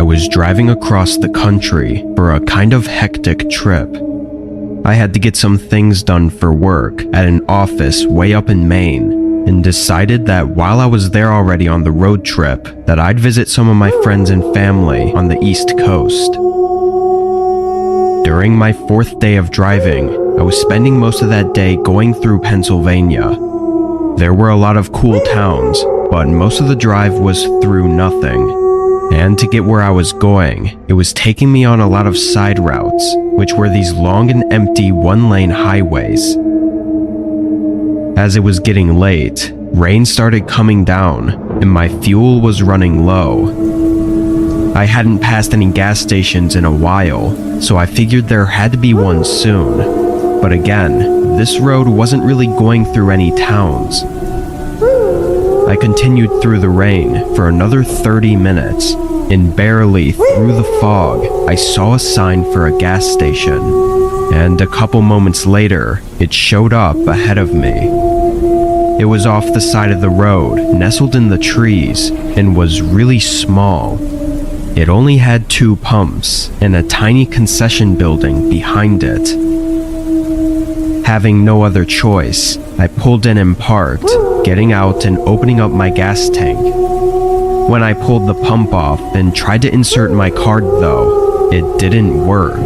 was driving across the country for a kind of hectic trip. I had to get some things done for work at an office way up in Maine, and decided that while I was there already on the road trip, that I'd visit some of my friends and family on the East Coast. During my 4th day of driving, I was spending most of that day going through Pennsylvania. There were a lot of cool towns, but most of the drive was through nothing. And to get where I was going, it was taking me on a lot of side routes, which were these long and empty one-lane highways. As it was getting late, rain started coming down, and my fuel was running low. I hadn't passed any gas stations in a while, so I figured there had to be one soon. But again, this road wasn't really going through any towns. I continued through the rain for another 30 minutes, and barely through the fog, I saw a sign for a gas station. And a couple moments later, it showed up ahead of me. It was off the side of the road, nestled in the trees, and was really small. It only had 2 pumps and a tiny concession building behind it. Having no other choice, I pulled in and parked, getting out and opening up my gas tank. When I pulled the pump off and tried to insert my card though, it didn't work.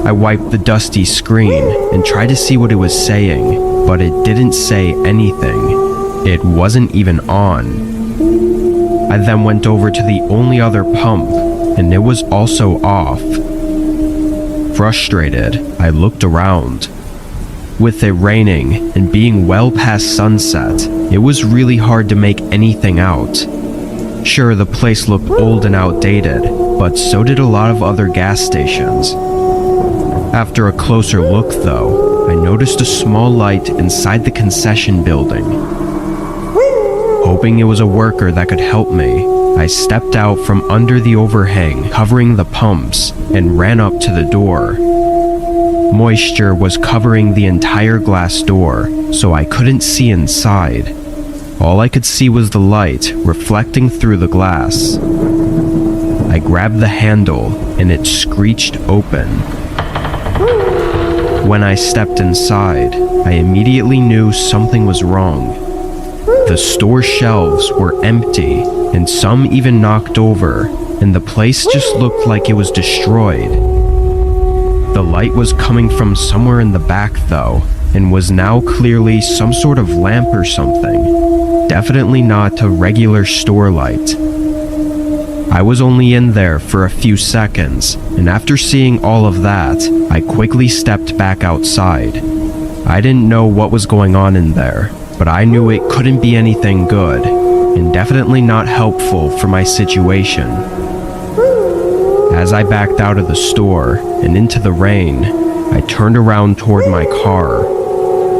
I wiped the dusty screen and tried to see what it was saying, but it didn't say anything. It wasn't even on. I then went over to the only other pump, and it was also off. Frustrated, I looked around. With it raining and being well past sunset, it was really hard to make anything out. Sure, the place looked old and outdated, but so did a lot of other gas stations. After a closer look though, I noticed a small light inside the concession building. Hoping it was a worker that could help me, I stepped out from under the overhang covering the pumps and ran up to the door. Moisture was covering the entire glass door, so I couldn't see inside. All I could see was the light reflecting through the glass. I grabbed the handle and it screeched open. When I stepped inside, I immediately knew something was wrong. The store shelves were empty, and some even knocked over, and the place just looked like it was destroyed. The light was coming from somewhere in the back though, and was now clearly some sort of lamp or something. Definitely not a regular store light. I was only in there for a few seconds, and after seeing all of that, I quickly stepped back outside. I didn't know what was going on in there, but I knew it couldn't be anything good, and definitely not helpful for my situation. As I backed out of the store and into the rain, I turned around toward my car,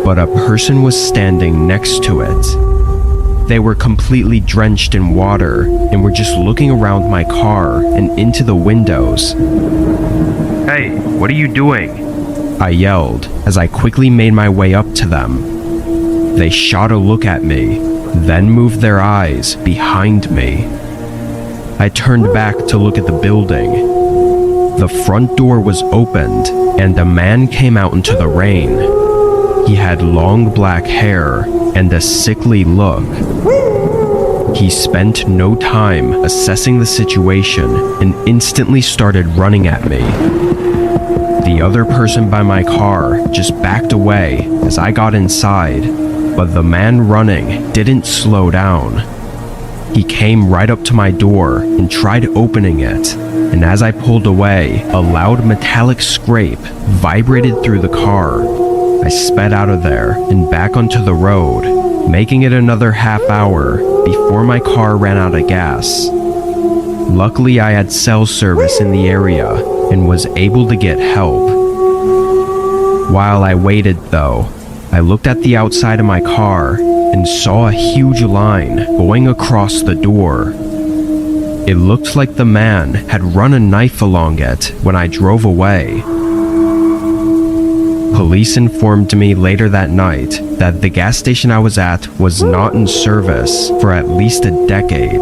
but a person was standing next to it. They were completely drenched in water and were just looking around my car and into the windows. "Hey, what are you doing?" I yelled as I quickly made my way up to them. They shot a look at me, then moved their eyes behind me. I turned back to look at the building. The front door was opened, and a man came out into the rain. He had long black hair and a sickly look. He spent no time assessing the situation and instantly started running at me. The other person by my car just backed away as I got inside, but the man running didn't slow down. He came right up to my door and tried opening it, and as I pulled away, a loud metallic scrape vibrated through the car. I sped out of there and back onto the road, making it another half hour before my car ran out of gas. Luckily, I had cell service in the area and was able to get help. While I waited though, I looked at the outside of my car and saw a huge line going across the door. It looked like the man had run a knife along it when I drove away. Police informed me later that night that the gas station I was at was not in service for at least a decade.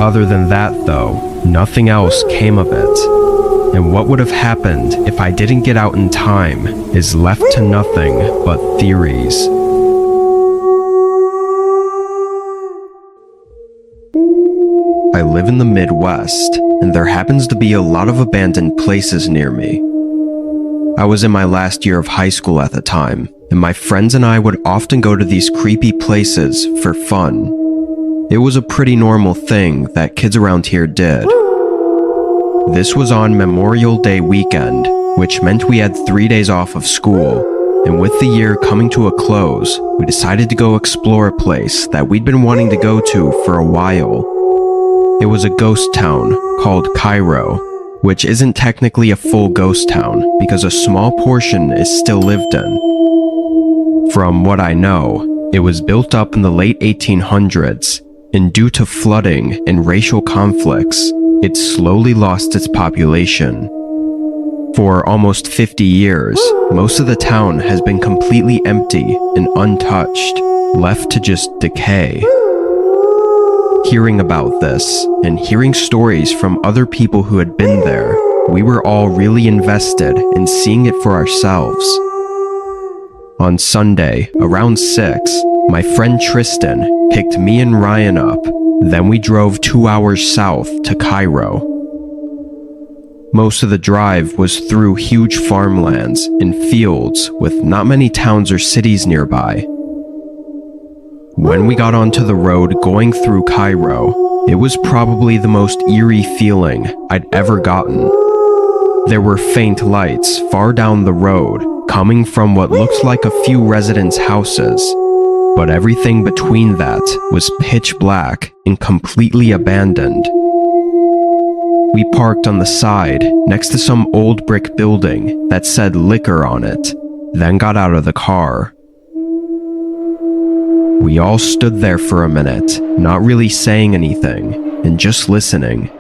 Other than that, though, nothing else came of it. And what would have happened if I didn't get out in time is left to nothing but theories. I live in the Midwest, and there happens to be a lot of abandoned places near me. I was in my last year of high school at the time, and my friends and I would often go to these creepy places for fun. It was a pretty normal thing that kids around here did. This was on Memorial Day weekend, which meant we had 3 days off of school, and with the year coming to a close, we decided to go explore a place that we'd been wanting to go to for a while. It was a ghost town called Cairo, which isn't technically a full ghost town because a small portion is still lived in. From what I know, it was built up in the late 1800s, and due to flooding and racial conflicts, it slowly lost its population. For almost 50 years, most of the town has been completely empty and untouched, left to just decay. Hearing about this, and hearing stories from other people who had been there, we were all really invested in seeing it for ourselves. On Sunday, around 6, my friend Tristan picked me and Ryan up, then we drove 2 hours south to Cairo. Most of the drive was through huge farmlands and fields with not many towns or cities nearby. When we got onto the road going through Cairo, it was probably the most eerie feeling I'd ever gotten. There were faint lights far down the road, coming from what looked like a few residents' houses, but everything between that was pitch black and completely abandoned. We parked on the side next to some old brick building that said liquor on it, then got out of the car. We all stood there for a minute, not really saying anything, and just listening.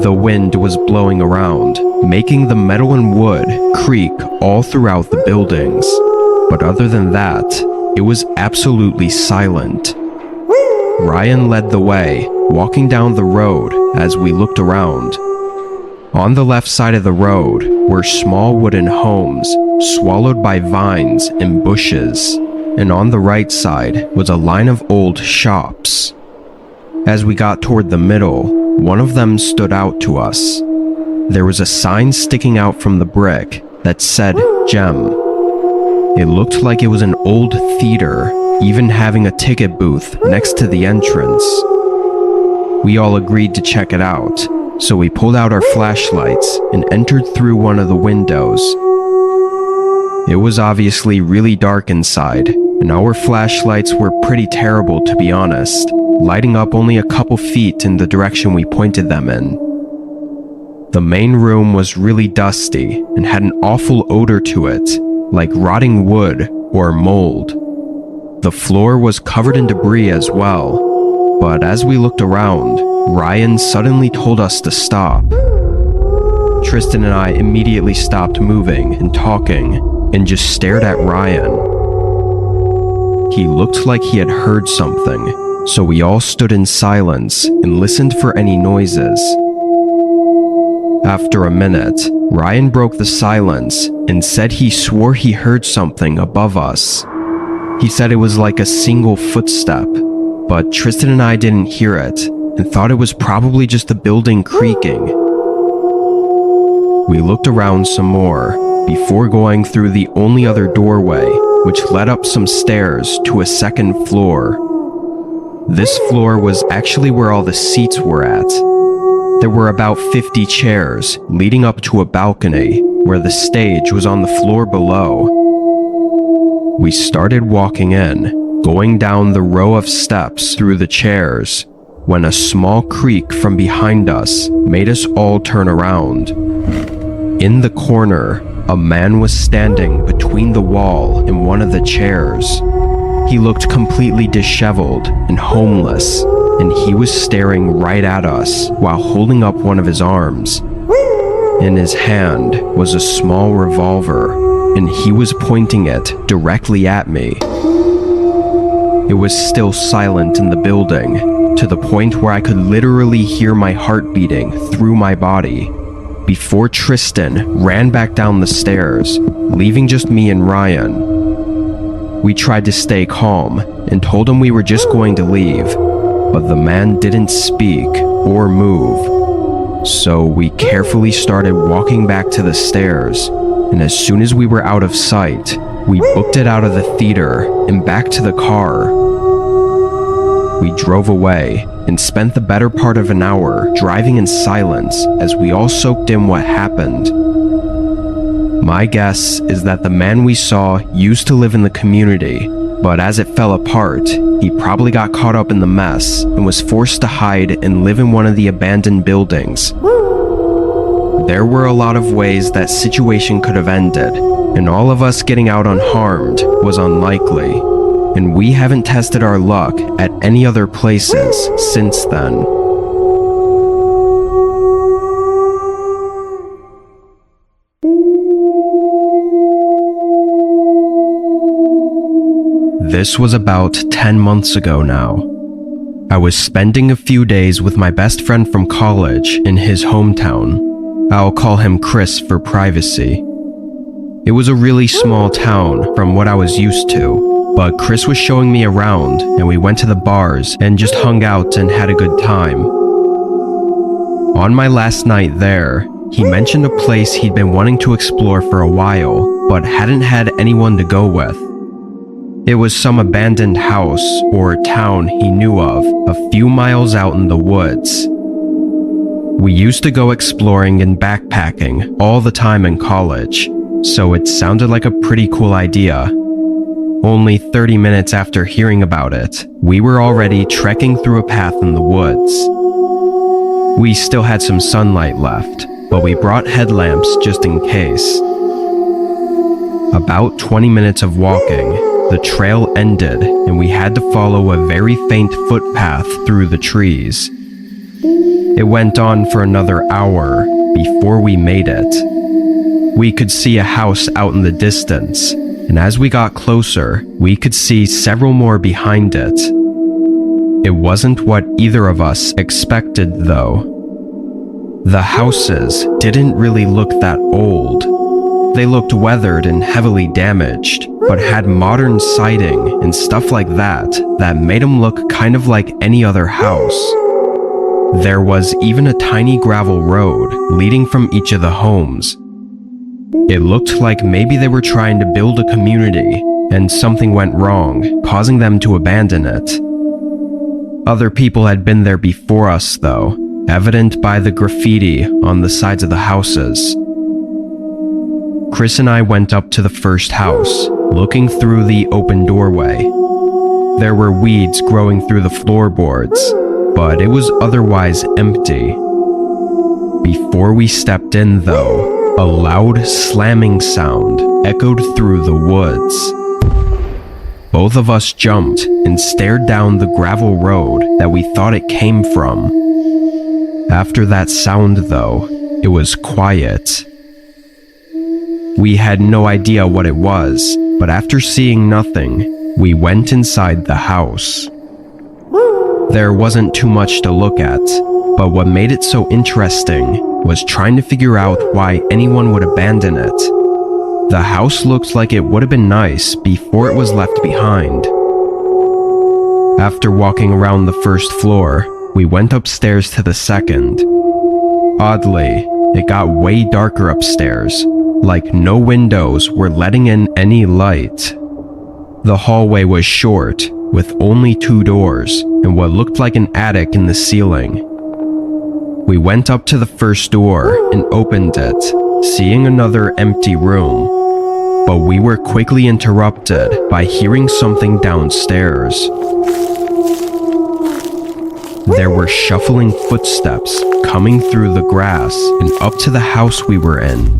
The wind was blowing around, making the metal and wood creak all throughout the buildings. But other than that, it was absolutely silent. Ryan led the way, walking down the road as we looked around. On the left side of the road were small wooden homes, swallowed by vines and bushes. And on the right side was a line of old shops. As we got toward the middle, one of them stood out to us. There was a sign sticking out from the brick that said Gem. It looked like it was an old theater, even having a ticket booth next to the entrance. We all agreed to check it out, so we pulled out our flashlights and entered through one of the windows. It was obviously really dark inside, and our flashlights were pretty terrible, to be honest, lighting up only a couple feet in the direction we pointed them in. The main room was really dusty and had an awful odor to it, like rotting wood or mold. The floor was covered in debris as well, but as we looked around, Ryan suddenly told us to stop. Tristan and I immediately stopped moving and talking, and just stared at Ryan. He looked like he had heard something, so we all stood in silence and listened for any noises. After a minute, Ryan broke the silence and said he swore he heard something above us. He said it was like a single footstep, but Tristan and I didn't hear it and thought it was probably just the building creaking. We looked around some more before going through the only other doorway, which led up some stairs to a second floor. This floor was actually where all the seats were at. There were about 50 chairs leading up to a balcony where the stage was on the floor below. We started walking in, going down the row of steps through the chairs, when a small creak from behind us made us all turn around. In the corner, a man was standing between the wall and one of the chairs. He looked completely disheveled and homeless, and he was staring right at us while holding up one of his arms. In his hand was a small revolver, and he was pointing it directly at me. it was still silent in the building, to the point where I could literally hear my heart beating through my body, before Tristan ran back down the stairs, leaving just me and Ryan. We tried to stay calm and told him we were just going to leave, but the man didn't speak or move. So we carefully started walking back to the stairs, and as soon as we were out of sight, we booked it out of the theater and back to the car. We drove away and spent the better part of an hour driving in silence as we all soaked in what happened. My guess is that the man we saw used to live in the community, but as it fell apart, he probably got caught up in the mess and was forced to hide and live in one of the abandoned buildings. There were a lot of ways that situation could have ended, and all of us getting out unharmed was unlikely, and we haven't tested our luck at any other places since then. This was about 10 months ago now. I was spending a few days with my best friend from college in his hometown. I'll call him Chris for privacy. It was a really small town from what I was used to, but Chris was showing me around and we went to the bars and just hung out and had a good time. On my last night there, he mentioned a place he'd been wanting to explore for a while, but hadn't had anyone to go with. It was some abandoned house or town he knew of a few miles out in the woods. We used to go exploring and backpacking all the time in college, so it sounded like a pretty cool idea. Only 30 minutes after hearing about it, we were already trekking through a path in the woods. We still had some sunlight left, but we brought headlamps just in case. About 20 minutes of walking, the trail ended and we had to follow a very faint footpath through the trees. It went on for another hour before we made it. We could see a house out in the distance, and as we got closer, we could see several more behind it. It wasn't what either of us expected, though. The houses didn't really look that old. They looked weathered and heavily damaged, but had modern siding and stuff like that made them look kind of like any other house. There was even a tiny gravel road leading from each of the homes. It looked like maybe they were trying to build a community and something went wrong, causing them to abandon it. Other people had been there before us, though, evident by the graffiti on the sides of the houses. Chris and I went up to the first house, looking through the open doorway. There were weeds growing through the floorboards, but it was otherwise empty. Before we stepped in, though, a loud slamming sound echoed through the woods. Both of us jumped and stared down the gravel road that we thought it came from. After that sound, though, it was quiet. We had no idea what it was, but after seeing nothing, we went inside the house. There wasn't too much to look at, but what made it so interesting was trying to figure out why anyone would abandon it. The house looked like it would have been nice before it was left behind. After walking around the first floor, we went upstairs to the second. Oddly, it got way darker upstairs, like no windows were letting in any light. The hallway was short, with only 2 doors and what looked like an attic in the ceiling. We went up to the first door and opened it, seeing another empty room. But we were quickly interrupted by hearing something downstairs. There were shuffling footsteps coming through the grass and up to the house we were in.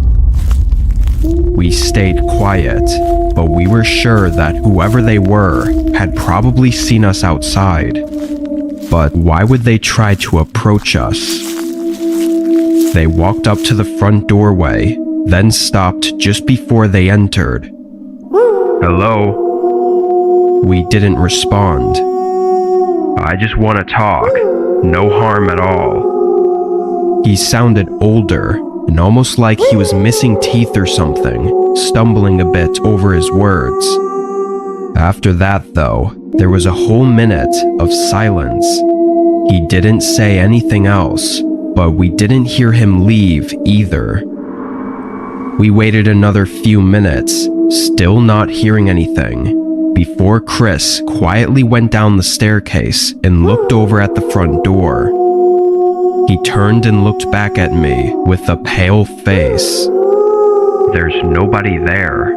We stayed quiet, but we were sure that whoever they were had probably seen us outside. But why would they try to approach us? They walked up to the front doorway, then stopped just before they entered. "Hello?" We didn't respond. "I just want to talk. No harm at all." He sounded older and almost like he was missing teeth or something, stumbling a bit over his words. After that, though, there was a whole minute of silence. He didn't say anything else, but we didn't hear him leave either. We waited another few minutes, still not hearing anything, before Chris quietly went down the staircase and looked over at the front door. He turned and looked back at me with a pale face. "There's nobody there."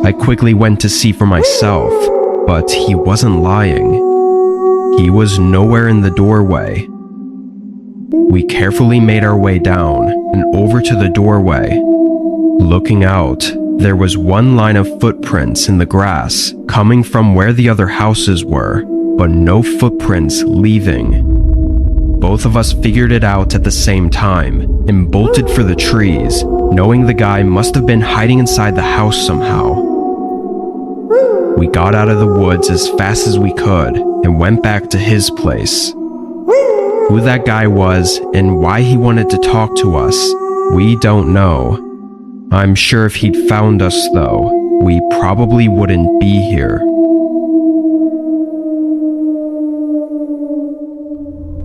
I quickly went to see for myself, but he wasn't lying. He was nowhere in the doorway. We carefully made our way down and over to the doorway. Looking out, there was one line of footprints in the grass coming from where the other houses were, but no footprints leaving. Both of us figured it out at the same time and bolted for the trees, knowing the guy must have been hiding inside the house somehow. We got out of the woods as fast as we could and went back to his place. Who that guy was and why he wanted to talk to us, we don't know. I'm sure if he'd found us, though, we probably wouldn't be here.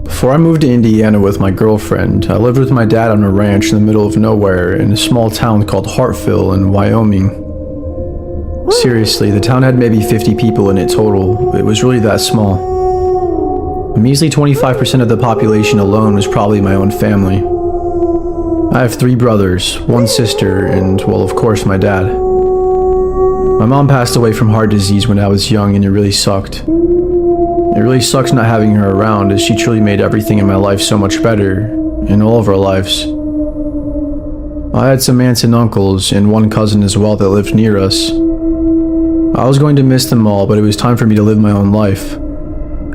Before I moved to Indiana with my girlfriend, I lived with my dad on a ranch in the middle of nowhere in a small town called Hartville in Wyoming. Seriously, the town had maybe 50 people in it total. It was really that small. A measly 25% of the population alone was probably my own family. I have 3 brothers, 1 sister, and, well, of course, my dad. My mom passed away from heart disease when I was young, and it really sucked. It really sucks not having her around, as she truly made everything in my life so much better, in all of our lives. I had some aunts and uncles, and 1 cousin as well that lived near us. I was going to miss them all, but it was time for me to live my own life.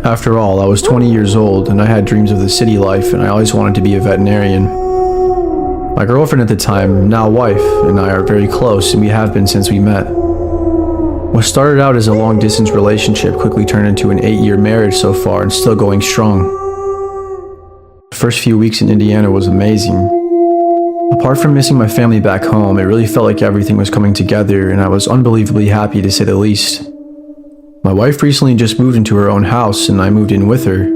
After all, I was 20 years old, and I had dreams of the city life, and I always wanted to be a veterinarian. My girlfriend at the time, now wife, and I are very close, and we have been since we met. What started out as a long-distance relationship quickly turned into an 8-year marriage so far, and still going strong. The first few weeks in Indiana was amazing. Apart from missing my family back home, it really felt like everything was coming together, and I was unbelievably happy to say the least. My wife recently just moved into her own house, and I moved in with her.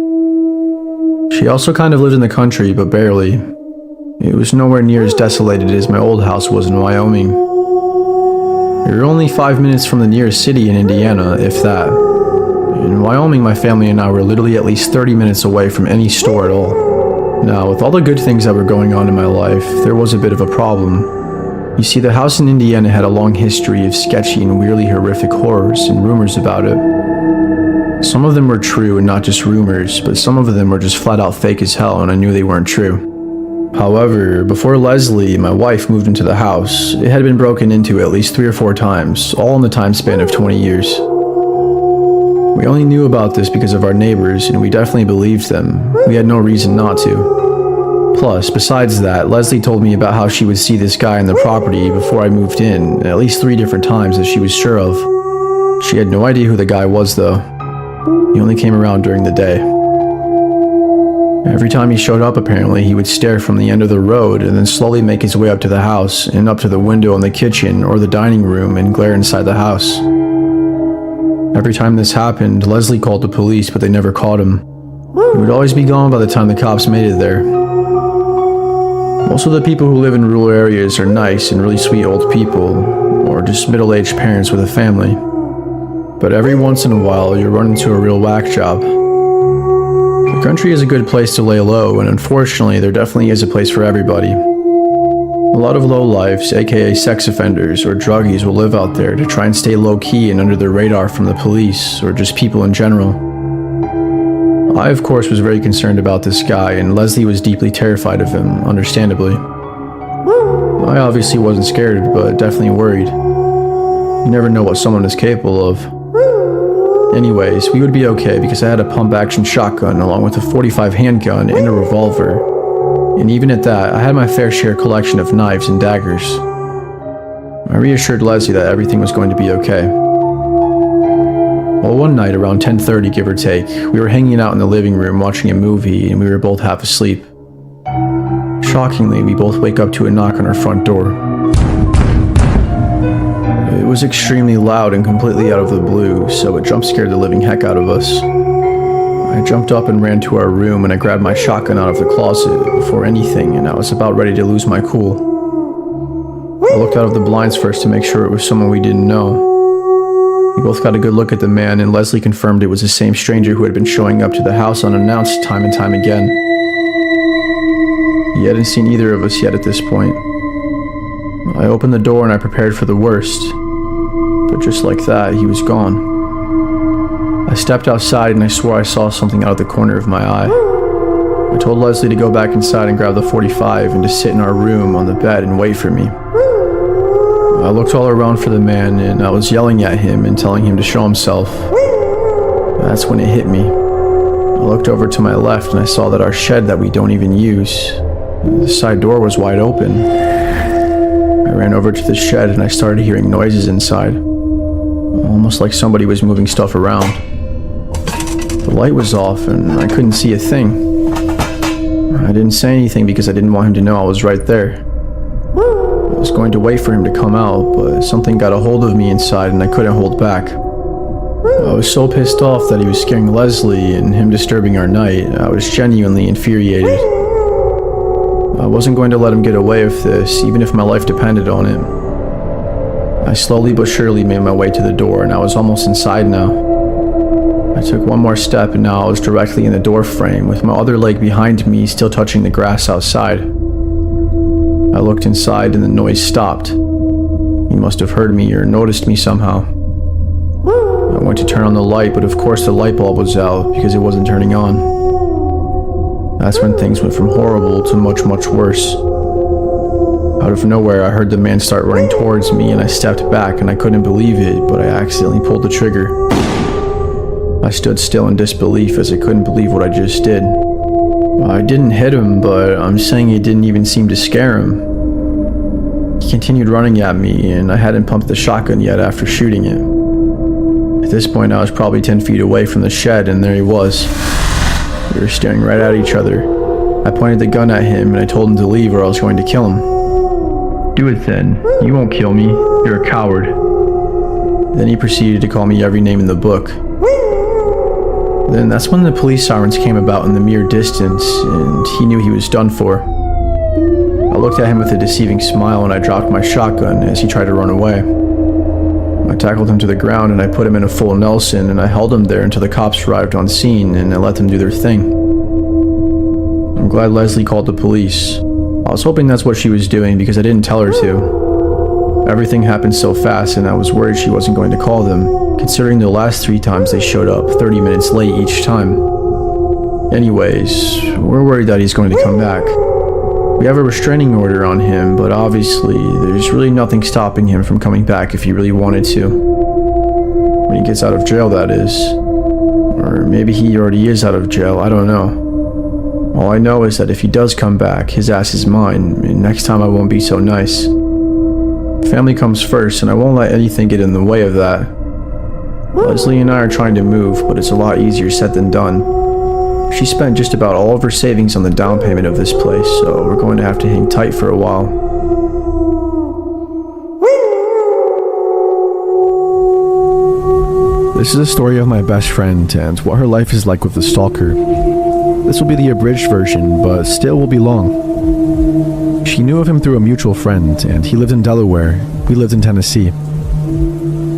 She also kind of lived in the country, but barely. It was nowhere near as desolated as my old house was in Wyoming. We were only 5 minutes from the nearest city in Indiana, if that. In Wyoming, my family and I were literally at least 30 minutes away from any store at all. Now, with all the good things that were going on in my life, there was a bit of a problem. You see, the house in Indiana had a long history of sketchy and weirdly horrific horrors and rumors about it. Some of them were true and not just rumors, but some of them were just flat out fake as hell, and I knew they weren't true. However, before Leslie, my wife, moved into the house, it had been broken into at least 3 or 4 times, all in the time span of 20 years. We only knew about this because of our neighbors, and we definitely believed them. We had no reason not to. Plus, besides that, Leslie told me about how she would see this guy on the property before I moved in, at least 3 different times that she was sure of. She had no idea who the guy was, though. He only came around during the day. Every time he showed up, apparently, he would stare from the end of the road and then slowly make his way up to the house and up to the window in the kitchen or the dining room and glare inside the house. Every time this happened, Leslie called the police, but they never caught him. He would always be gone by the time the cops made it there. Most of the people who live in rural areas are nice and really sweet old people, or just middle-aged parents with a family. But every once in a while, you run into a real whack job. The country is a good place to lay low, and unfortunately, there definitely is a place for everybody. A lot of lowlifes, aka sex offenders or druggies, will live out there to try and stay low-key and under the radar from the police, or just people in general. I, of course, was very concerned about this guy, and Leslie was deeply terrified of him, understandably. I obviously wasn't scared, but definitely worried. You never know what someone is capable of. Anyways, we would be okay because I had a pump-action shotgun along with a .45 handgun and a revolver. And even at that, I had my fair share collection of knives and daggers. I reassured Leslie that everything was going to be okay. Well, one night around 10:30, give or take, we were hanging out in the living room watching a movie and we were both half asleep. Shockingly, we both wake up to a knock on our front door. It was extremely loud and completely out of the blue, so it jump scared the living heck out of us. I jumped up and ran to our room and I grabbed my shotgun out of the closet before anything, and I was about ready to lose my cool. I looked out of the blinds first to make sure it was someone we didn't know. We both got a good look at the man, and Leslie confirmed it was the same stranger who had been showing up to the house unannounced time and time again. He hadn't seen either of us yet at this point. I opened the door and I prepared for the worst, but just like that, he was gone. I stepped outside and I swore I saw something out of the corner of my eye. I told Leslie to go back inside and grab the .45 and to sit in our room on the bed and wait for me. I looked all around for the man and I was yelling at him and telling him to show himself. That's when it hit me. I looked over to my left and I saw that our shed that we don't even use, the side door was wide open. I ran over to the shed and I started hearing noises inside, almost like somebody was moving stuff around. The light was off and I couldn't see a thing. I didn't say anything because I didn't want him to know I was right there. I was going to wait for him to come out, but something got a hold of me inside and I couldn't hold back. I was so pissed off that he was scaring Leslie and him disturbing our night. I was genuinely infuriated. I wasn't going to let him get away with this, even if my life depended on it. I slowly but surely made my way to the door and I was almost inside now. I took one more step and now I was directly in the door frame with my other leg behind me still touching the grass outside. I looked inside and the noise stopped. He must have heard me or noticed me somehow. I went to turn on the light, but of course the light bulb was out because it wasn't turning on. That's when things went from horrible to much, much worse. Out of nowhere, I heard the man start running towards me and I stepped back and I couldn't believe it, but I accidentally pulled the trigger. I stood still in disbelief as I couldn't believe what I just did. I didn't hit him, but I'm saying it didn't even seem to scare him. He continued running at me, and I hadn't pumped the shotgun yet after shooting it. At this point, I was probably 10 feet away from the shed, and there he was. We were staring right at each other. I pointed the gun at him, and I told him to leave or I was going to kill him. "Do it then. You won't kill me. You're a coward." Then he proceeded to call me every name in the book. Then that's when the police sirens came about in the mere distance, and he knew he was done for. I looked at him with a deceiving smile and I dropped my shotgun as he tried to run away. I tackled him to the ground and I put him in a full Nelson and I held him there until the cops arrived on scene and I let them do their thing. I'm glad Leslie called the police. I was hoping that's what she was doing because I didn't tell her to. Everything happened so fast and I was worried she wasn't going to call them, considering the last 3 times they showed up 30 minutes late each time. Anyways, we're worried that he's going to come back. We have a restraining order on him, but obviously there's really nothing stopping him from coming back if he really wanted to. When he gets out of jail, that is. Or maybe he already is out of jail, I don't know. All I know is that if he does come back, his ass is mine, and next time I won't be so nice. Family comes first, and I won't let anything get in the way of that. Leslie and I are trying to move, but it's a lot easier said than done. She spent just about all of her savings on the down payment of this place, so we're going to have to hang tight for a while. This is a story of my best friend and what her life is like with the stalker. This will be the abridged version, but still will be long. She knew of him through a mutual friend, and he lived in Delaware. We lived in Tennessee.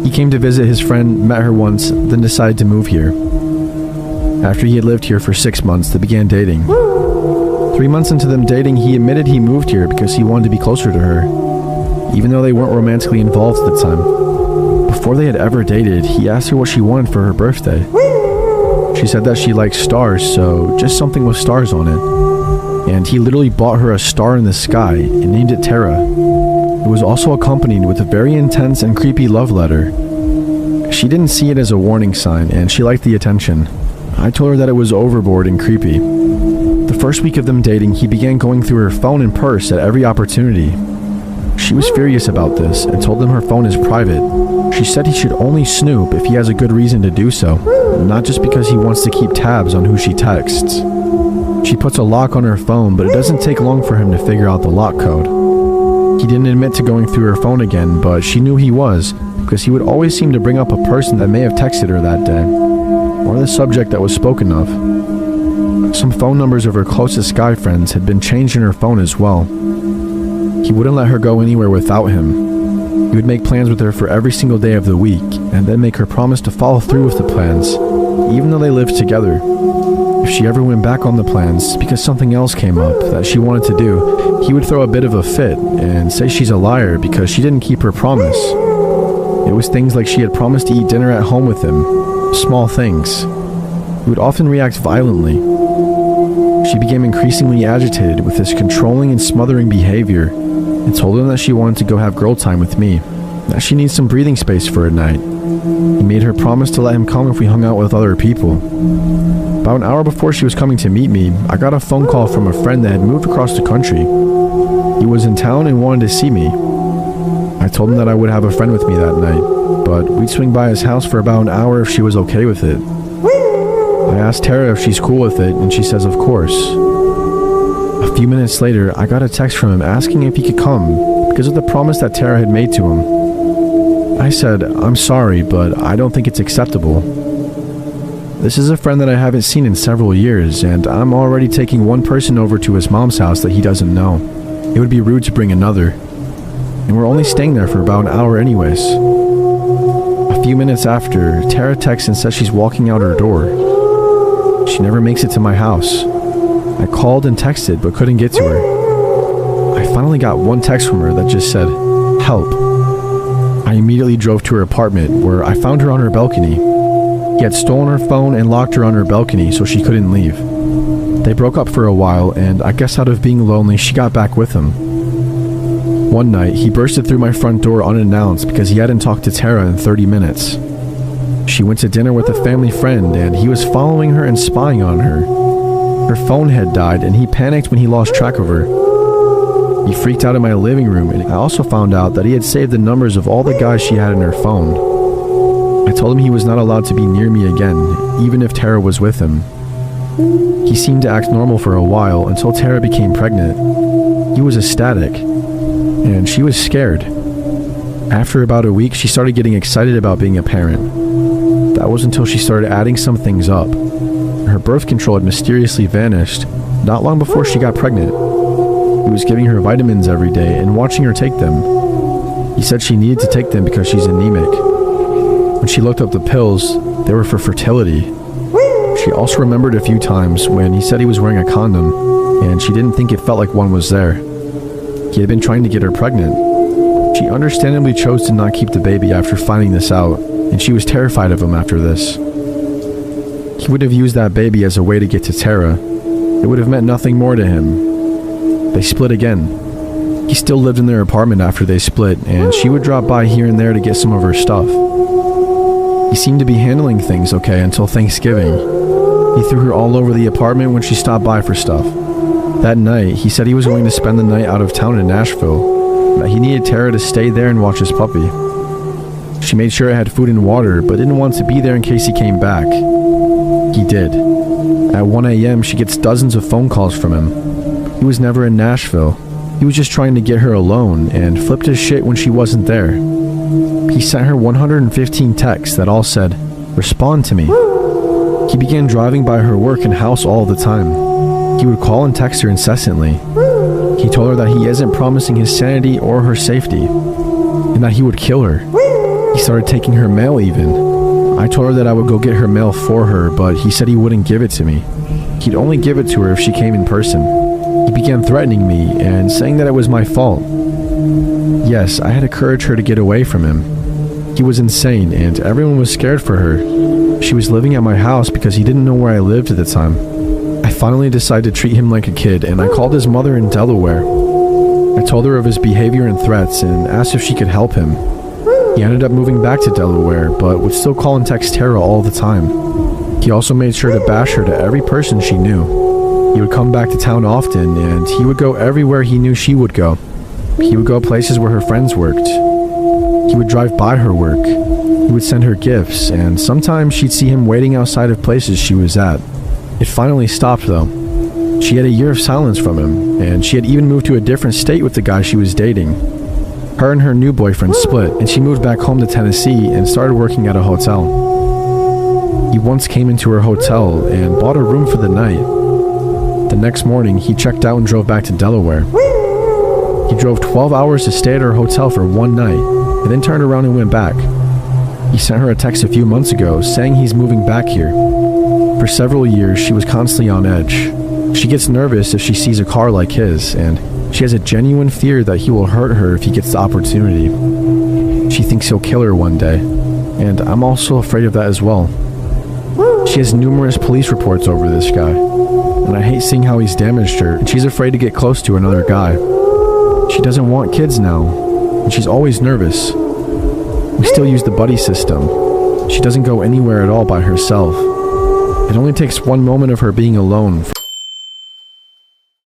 He came to visit his friend, met her once, then decided to move here. After he had lived here for 6 months, they began dating. 3 months into them dating, he admitted he moved here because he wanted to be closer to her, even though they weren't romantically involved at the time. Before they had ever dated, he asked her what she wanted for her birthday. She said that she liked stars, so just something with stars on it. And he literally bought her a star in the sky and named it Tara. It was also accompanied with a very intense and creepy love letter. She didn't see it as a warning sign, and she liked the attention. I told her that it was overboard and creepy. The first week of them dating, he began going through her phone and purse at every opportunity. She was furious about this and told him her phone is private. She said he should only snoop if he has a good reason to do so, not just because he wants to keep tabs on who she texts. She puts a lock on her phone, but it doesn't take long for him to figure out the lock code. He didn't admit to going through her phone again, but she knew he was, because he would always seem to bring up a person that may have texted her that day, or the subject that was spoken of. Some phone numbers of her closest guy friends had been changed in her phone as well. He wouldn't let her go anywhere without him. He would make plans with her for every single day of the week, and then make her promise to follow through with the plans, even though they lived together. If she ever went back on the plans because something else came up that she wanted to do, he would throw a bit of a fit and say she's a liar because she didn't keep her promise. It was things like she had promised to eat dinner at home with him, small things. He would often react violently. She became increasingly agitated with this controlling and smothering behavior and told him that she wanted to go have girl time with me, that she needs some breathing space for a night. He made her promise to let him come if we hung out with other people. About an hour before she was coming to meet me, I got a phone call from a friend that had moved across the country. He was in town and wanted to see me. I told him that I would have a friend with me that night, but we'd swing by his house for about an hour if she was okay with it. I asked Tara if she's cool with it, and she says of course. A few minutes later, I got a text from him asking if he could come because of the promise that Tara had made to him. I said, I'm sorry, but I don't think it's acceptable. This is a friend that I haven't seen in several years, and I'm already taking one person over to his mom's house that he doesn't know. It would be rude to bring another. And we're only staying there for about an hour anyways. A few minutes after, Tara texts and says she's walking out her door. She never makes it to my house. I called and texted but couldn't get to her. I finally got one text from her that just said, "Help." I immediately drove to her apartment where I found her on her balcony. He had stolen her phone and locked her on her balcony so she couldn't leave. They broke up for a while, and I guess out of being lonely she got back with him. One night, he bursted through my front door unannounced because he hadn't talked to Tara in 30 minutes. She went to dinner with a family friend, and he was following her and spying on her. Her phone had died, and he panicked when he lost track of her. He freaked out in my living room, and I also found out that he had saved the numbers of all the guys she had in her phone. I told him he was not allowed to be near me again, even if Tara was with him. He seemed to act normal for a while until Tara became pregnant. He was ecstatic, and she was scared. After about a week, she started getting excited about being a parent. That was until she started adding some things up. Her birth control had mysteriously vanished not long before she got pregnant. He was giving her vitamins every day and watching her take them. He said she needed to take them because she's anemic. When she looked up the pills, they were for fertility. She also remembered a few times when he said he was wearing a condom, and she didn't think it felt like one was there. He had been trying to get her pregnant. She understandably chose to not keep the baby after finding this out, and she was terrified of him after this. He would have used that baby as a way to get to Tara. It would have meant nothing more to him. They split again. He still lived in their apartment after they split, and she would drop by here and there to get some of her stuff. He seemed to be handling things okay until Thanksgiving. He threw her all over the apartment when she stopped by for stuff. That night, he said he was going to spend the night out of town in Nashville, that he needed Tara to stay there and watch his puppy. She made sure it had food and water, but didn't want to be there in case he came back. He did. At 1 a.m., she gets dozens of phone calls from him. He was never in Nashville. He was just trying to get her alone and flipped his shit when she wasn't there. He sent her 115 texts that all said, "Respond to me." He began driving by her work and house all the time. He would call and text her incessantly. He told her that he isn't promising his sanity or her safety, and that he would kill her. He started taking her mail even. I told her that I would go get her mail for her, but he said he wouldn't give it to me. He'd only give it to her if she came in person. He began threatening me and saying that it was my fault. Yes, I had encouraged her to get away from him. He was insane, and everyone was scared for her. She was living at my house because he didn't know where I lived at the time. I finally decided to treat him like a kid, and I called his mother in Delaware. I told her of his behavior and threats and asked if she could help him. He ended up moving back to Delaware, but would still call and text Tara all the time. He also made sure to bash her to every person she knew. He would come back to town often, and he would go everywhere he knew she would go. He would go places where her friends worked. He would drive by her work. He would send her gifts, and sometimes she'd see him waiting outside of places she was at. It finally stopped, though. She had a year of silence from him, and she had even moved to a different state with the guy she was dating. Her and her new boyfriend split, and she moved back home to Tennessee and started working at a hotel. He once came into her hotel and bought a room for the night. The next morning, he checked out and drove back to Delaware. He drove 12 hours to stay at her hotel for one night, and then turned around and went back. He sent her a text a few months ago saying he's moving back here. For several years, she was constantly on edge. She gets nervous if she sees a car like his, and she has a genuine fear that he will hurt her if he gets the opportunity. She thinks he'll kill her one day, and I'm also afraid of that as well. She has numerous police reports over this guy, and I hate seeing how he's damaged her, and she's afraid to get close to another guy. She doesn't want kids now, and she's always nervous. We still use the buddy system. She doesn't go anywhere at all by herself. It only takes one moment of her being alone